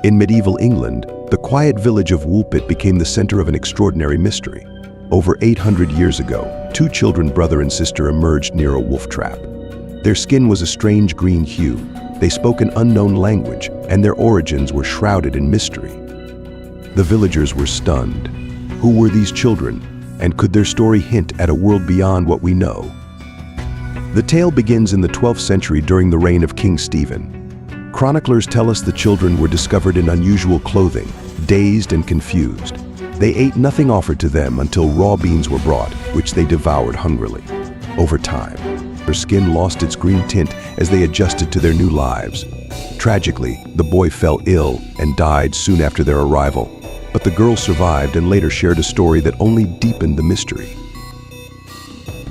In medieval England, the quiet village of Woolpit became the center of an extraordinary mystery. Over 800 years ago, two children, brother and sister, emerged near a wolf trap. Their skin was a strange green hue, they spoke an unknown language, and their origins were shrouded in mystery. The villagers were stunned. Who were these children, and could their story hint at a world beyond what we know? The tale begins in the 12th century during the reign of King Stephen. Chroniclers tell us the children were discovered in unusual clothing, dazed and confused. They ate nothing offered to them until raw beans were brought, which they devoured hungrily. Over time, their skin lost its green tint as they adjusted to their new lives. Tragically, the boy fell ill and died soon after their arrival, but the girl survived and later shared a story that only deepened the mystery.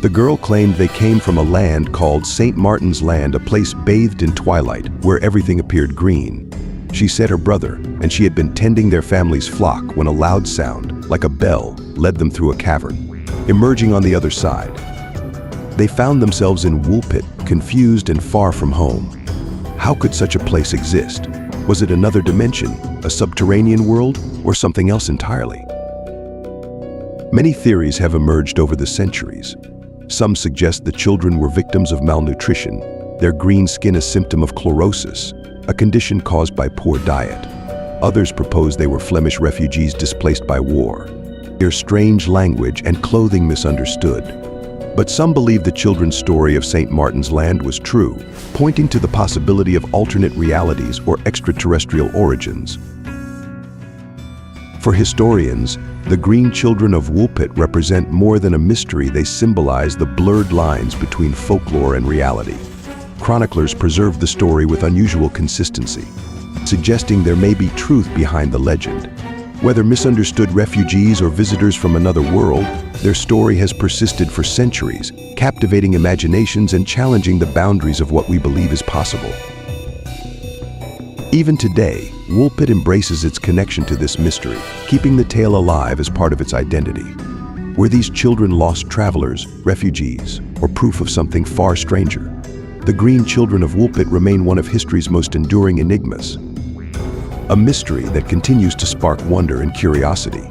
The girl claimed they came from a land called St. Martin's Land, a place bathed in twilight, where everything appeared green. She said her brother and she had been tending their family's flock when a loud sound, like a bell, led them through a cavern. Emerging on the other side, they found themselves in Woolpit, confused and far from home. How could such a place exist? Was it another dimension, a subterranean world, or something else entirely? Many theories have emerged over the centuries. Some suggest the children were victims of malnutrition, their green skin a symptom of chlorosis, a condition caused by poor diet. Others propose they were Flemish refugees displaced by war, their strange language and clothing misunderstood. But some believe the children's story of St. Martin's Land was true, pointing to the possibility of alternate realities or extraterrestrial origins. For historians, the green children of Woolpit represent more than a mystery. They symbolize the blurred lines between folklore and reality. Chroniclers preserve the story with unusual consistency, suggesting there may be truth behind the legend. Whether misunderstood refugees or visitors from another world, their story has persisted for centuries, captivating imaginations and challenging the boundaries of what we believe is possible. Even today, Woolpit embraces its connection to this mystery, keeping the tale alive as part of its identity. Were these children lost travelers, refugees, or proof of something far stranger? The green children of Woolpit remain one of history's most enduring enigmas, a mystery that continues to spark wonder and curiosity.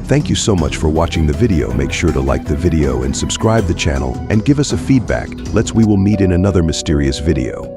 Thank you so much for watching the video. Make sure to like the video and subscribe the channel and give us a feedback. We will meet in another mysterious video.